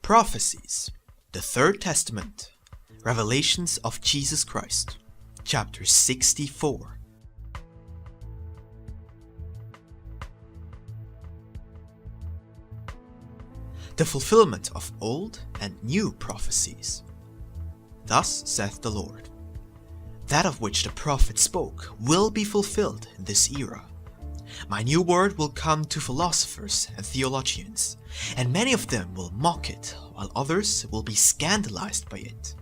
Prophecies, the Third Testament, Revelations of Jesus Christ, Chapter 64. The fulfillment of old and new prophecies. Thus saith the Lord, that of which the prophet spoke will be fulfilled in this era. My new word will come to philosophers and theologians, and many of them will mock it, while others will be scandalized by it.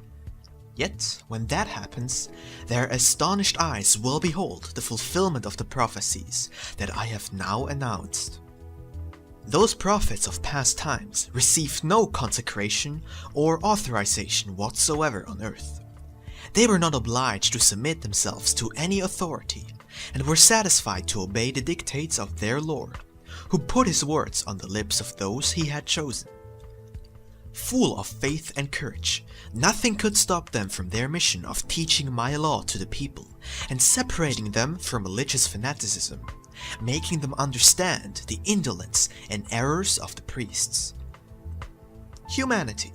Yet, when that happens, their astonished eyes will behold the fulfillment of the prophecies that I have now announced. Those prophets of past times received no consecration or authorization whatsoever on earth. They were not obliged to submit themselves to any authority, and were satisfied to obey the dictates of their Lord, who put his words on the lips of those he had chosen. Full of faith and courage, nothing could stop them from their mission of teaching my law to the people and separating them from religious fanaticism, making them understand the indolence and errors of the priests. Humanity,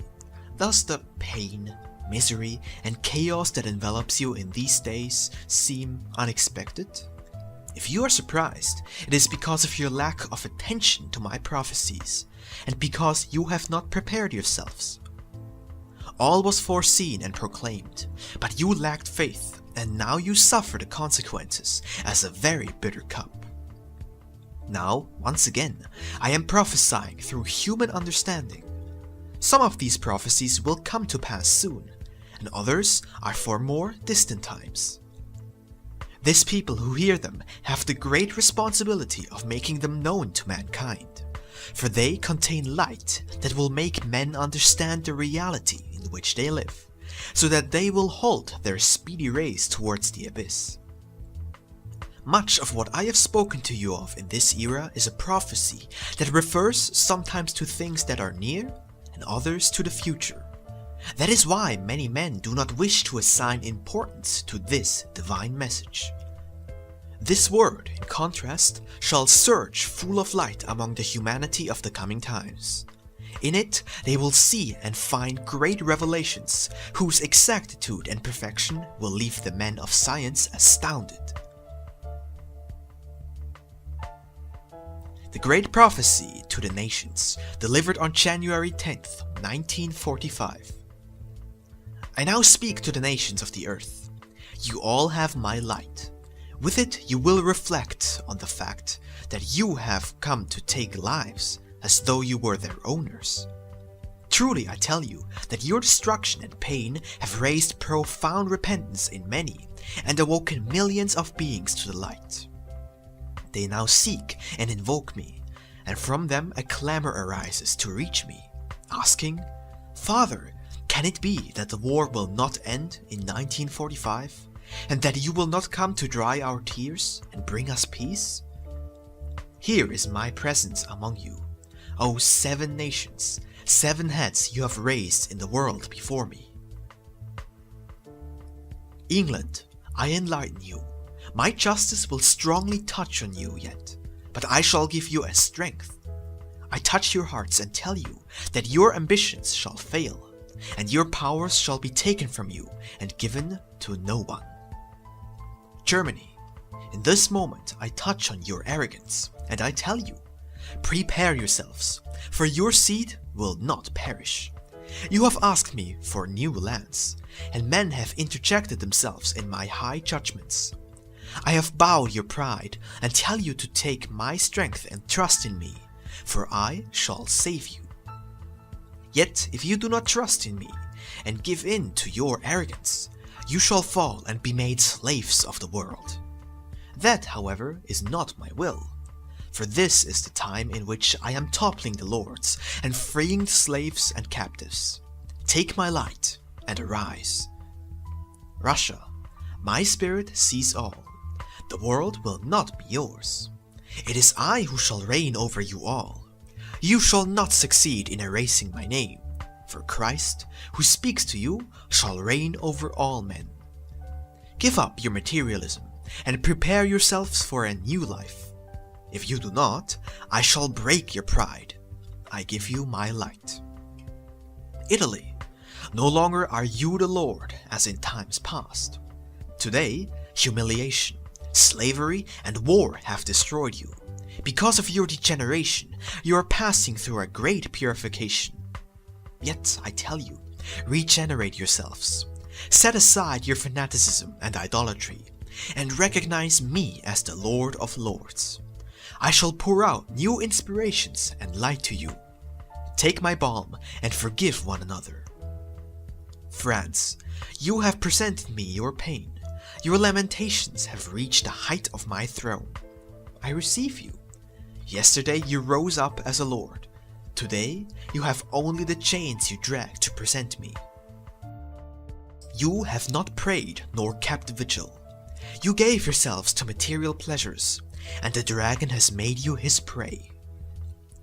thus the pain, misery, and chaos that envelops you in these days seem unexpected? If you are surprised, it is because of your lack of attention to my prophecies, and because you have not prepared yourselves. All was foreseen and proclaimed, but you lacked faith, and now you suffer the consequences as a very bitter cup. Now, once again, I am prophesying through human understanding. Some of these prophecies will come to pass soon, and others are for more distant times. This people who hear them have the great responsibility of making them known to mankind, for they contain light that will make men understand the reality in which they live, so that they will halt their speedy race towards the abyss. Much of what I have spoken to you of in this era is a prophecy that refers sometimes to things that are near and others to the future. That is why many men do not wish to assign importance to this divine message. This word, in contrast, shall surge full of light among the humanity of the coming times. In it they will see and find great revelations, whose exactitude and perfection will leave the men of science astounded. The Great Prophecy to the Nations, delivered on January 10th, 1945. I now speak to the nations of the earth. You all have my light. With it you will reflect on the fact that you have come to take lives as though you were their owners. Truly I tell you that your destruction and pain have raised profound repentance in many and awoken millions of beings to the light. They now seek and invoke me, and from them a clamor arises to reach me, asking, Father, can it be that the war will not end in 1945, and that you will not come to dry our tears and bring us peace? Here is my presence among you, O 7 nations, 7 heads you have raised in the world before me. England, I enlighten you. My justice will strongly touch on you yet, but I shall give you a strength. I touch your hearts and tell you that your ambitions shall fail, and your powers shall be taken from you and given to no one. Germany, in this moment I touch on your arrogance, and I tell you, prepare yourselves, for your seed will not perish. You have asked me for new lands, and men have interjected themselves in my high judgments. I have bowed your pride and tell you to take my strength and trust in me, for I shall save you. Yet if you do not trust in me and give in to your arrogance, you shall fall and be made slaves of the world. That, however, is not my will, for this is the time in which I am toppling the lords and freeing the slaves and captives. Take my light and arise. Russia, my spirit sees all. The world will not be yours. It is I who shall reign over you all. You shall not succeed in erasing my name, for Christ, who speaks to you, shall reign over all men. Give up your materialism and prepare yourselves for a new life. If you do not, I shall break your pride. I give you my light. Italy, no longer are you the Lord as in times past. Today, humiliation, slavery, and war have destroyed you. Because of your degeneration, you are passing through a great purification. Yet, I tell you, regenerate yourselves. Set aside your fanaticism and idolatry, and recognize me as the Lord of Lords. I shall pour out new inspirations and light to you. Take my balm and forgive one another. France, you have presented me your pain. Your lamentations have reached the height of my throne. I receive you. Yesterday you rose up as a lord. Today you have only the chains you drag to present me. You have not prayed nor kept vigil. You gave yourselves to material pleasures, and the dragon has made you his prey.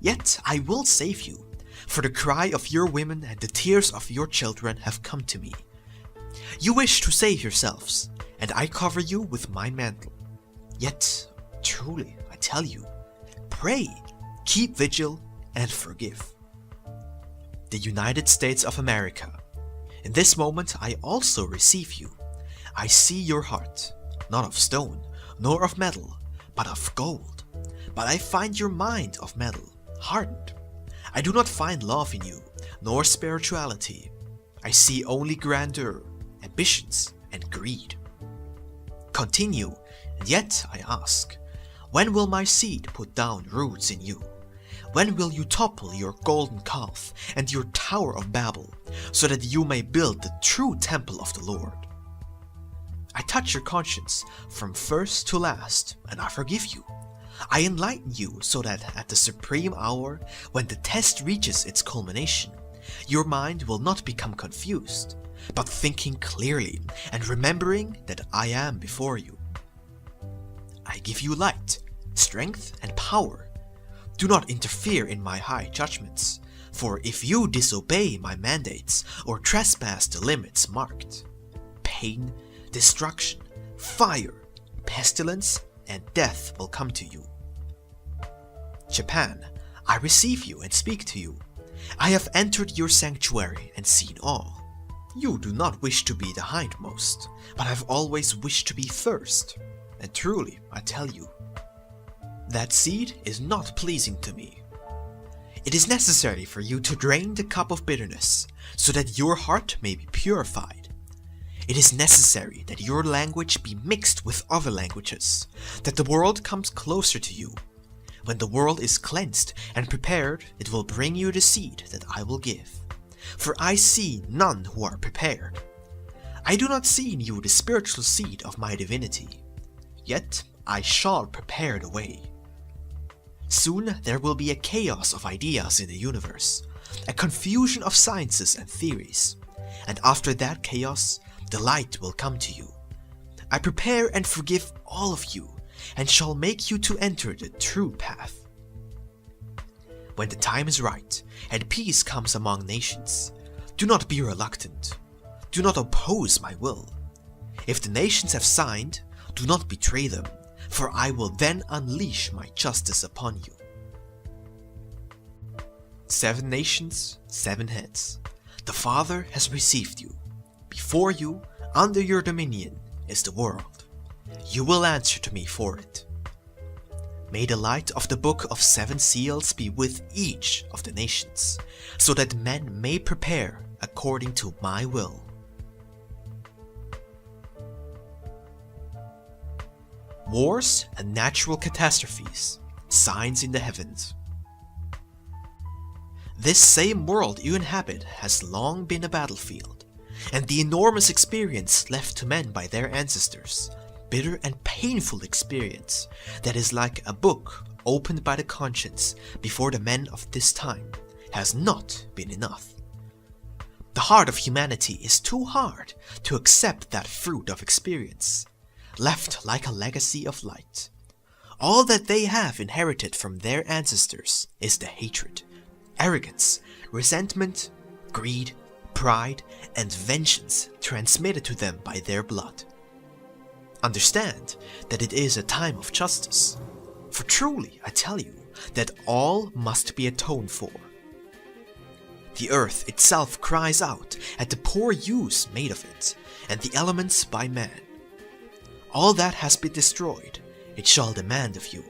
Yet I will save you, for the cry of your women and the tears of your children have come to me. You wish to save yourselves, and I cover you with my mantle. Yet, truly, I tell you, pray, keep vigil, and forgive. The United States of America. In this moment I also receive you. I see your heart, not of stone, nor of metal, but of gold. But I find your mind of metal, hardened. I do not find love in you, nor spirituality. I see only grandeur, ambitions, and greed. Continue, and yet I ask, when will my seed put down roots in you? When will you topple your golden calf and your tower of Babel, so that you may build the true temple of the Lord? I touch your conscience from first to last, and I forgive you. I enlighten you so that at the supreme hour, when the test reaches its culmination, your mind will not become confused, but thinking clearly and remembering that I am before you. I give you light, strength, and power. Do not interfere in my high judgments, for if you disobey my mandates or trespass the limits marked, pain, destruction, fire, pestilence, and death will come to you. Japan, I receive you and speak to you. I have entered your sanctuary and seen all. You do not wish to be the hindmost, but have always wished to be first. And truly, I tell you, that seed is not pleasing to me. It is necessary for you to drain the cup of bitterness, so that your heart may be purified. It is necessary that your language be mixed with other languages, that the world comes closer to you. When the world is cleansed and prepared, it will bring you the seed that I will give. For I see none who are prepared. I do not see in you the spiritual seed of my divinity. Yet I shall prepare the way. Soon there will be a chaos of ideas in the universe, a confusion of sciences and theories, and after that chaos, the light will come to you. I prepare and forgive all of you, and shall make you to enter the true path. When the time is right, and peace comes among nations, do not be reluctant. Do not oppose my will. If the nations have signed, do not betray them, for I will then unleash my justice upon you. 7 nations, 7 heads. The Father has received you. Before you, under your dominion, is the world. You will answer to me for it. May the light of the book of 7 seals be with each of the nations, so that men may prepare according to my will. Wars and natural catastrophes, signs in the heavens. This same world you inhabit has long been a battlefield, and the enormous experience left to men by their ancestors, bitter and painful experience that is like a book opened by the conscience before the men of this time, has not been enough. The heart of humanity is too hard to accept that fruit of experience, left like a legacy of light. All that they have inherited from their ancestors is the hatred, arrogance, resentment, greed, pride, and vengeance transmitted to them by their blood. Understand that it is a time of justice, for truly I tell you that all must be atoned for. The earth itself cries out at the poor use made of it, and the elements by man. All that has been destroyed, it shall demand of you,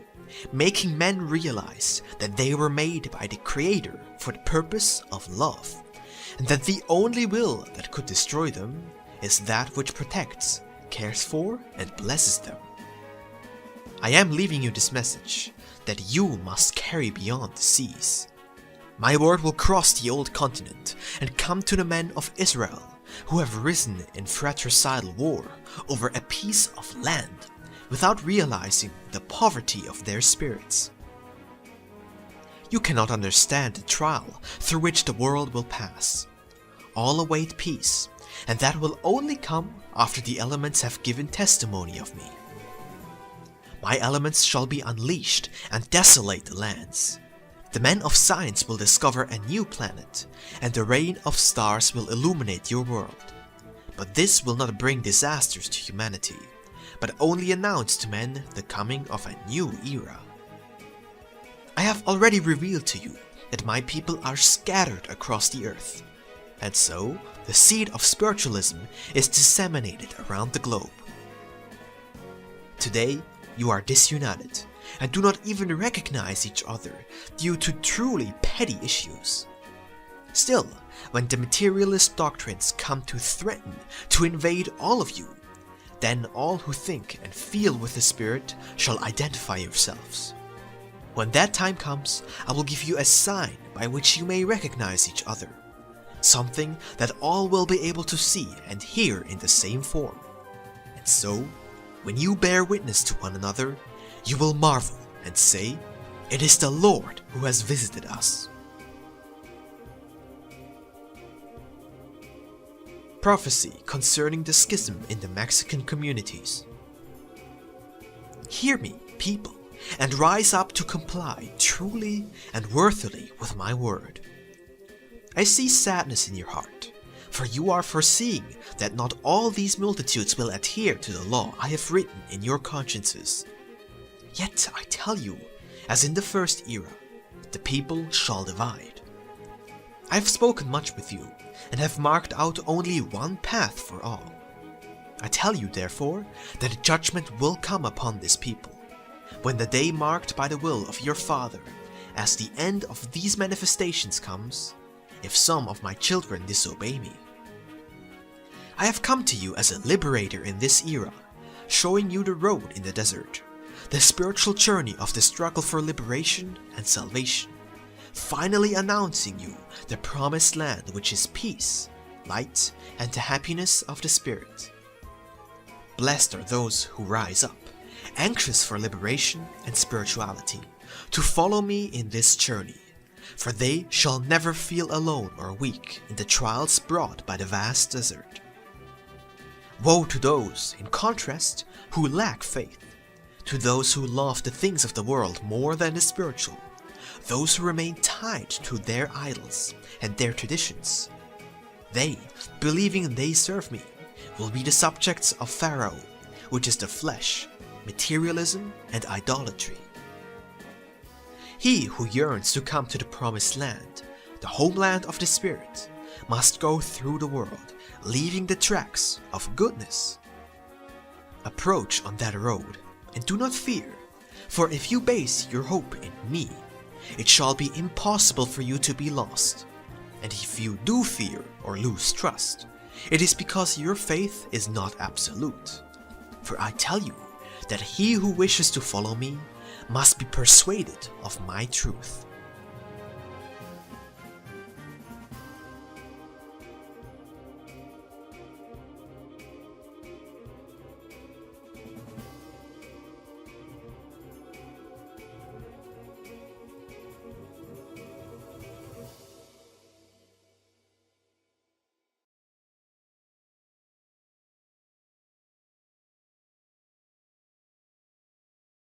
making men realize that they were made by the Creator for the purpose of love, and that the only will that could destroy them is that which protects, cares for, and blesses them. I am leaving you this message, that you must carry beyond the seas. My word will cross the old continent and come to the men of Israel, who have risen in fratricidal war over a piece of land, without realizing the poverty of their spirits. You cannot understand the trial through which the world will pass. All await peace, and that will only come after the elements have given testimony of me. My elements shall be unleashed and desolate the lands. The men of science will discover a new planet, and the rain of stars will illuminate your world. But this will not bring disasters to humanity, but only announce to men the coming of a new era. I have already revealed to you that my people are scattered across the earth, and so the seed of spiritualism is disseminated around the globe. Today, you are disunited and do not even recognize each other due to truly petty issues. Still, when the materialist doctrines come to threaten to invade all of you, then all who think and feel with the Spirit shall identify yourselves. When that time comes, I will give you a sign by which you may recognize each other, something that all will be able to see and hear in the same form. And so, when you bear witness to one another, you will marvel and say, "It is the Lord who has visited us." Prophecy concerning the schism in the Mexican communities. Hear me, people, and rise up to comply truly and worthily with my word. I see sadness in your heart, for you are foreseeing that not all these multitudes will adhere to the law I have written in your consciences. Yet I tell you, as in the first era, the people shall divide. I have spoken much with you, and have marked out only one path for all. I tell you, therefore, that a judgment will come upon this people, when the day marked by the will of your Father, as the end of these manifestations comes, if some of my children disobey me. I have come to you as a liberator in this era, showing you the road in the desert, the spiritual journey of the struggle for liberation and salvation, finally announcing you the promised land, which is peace, light, and the happiness of the Spirit. Blessed are those who rise up, anxious for liberation and spirituality, to follow me in this journey, for they shall never feel alone or weak in the trials brought by the vast desert. Woe to those, in contrast, who lack faith, to those who love the things of the world more than the spiritual, those who remain tied to their idols and their traditions. They, believing they serve me, will be the subjects of Pharaoh, which is the flesh, materialism, and idolatry. He who yearns to come to the promised land, the homeland of the Spirit, must go through the world, leaving the tracks of goodness. Approach on that road, and do not fear, for if you base your hope in me, it shall be impossible for you to be lost. And if you do fear or lose trust, it is because your faith is not absolute. For I tell you that he who wishes to follow me must be persuaded of my truth,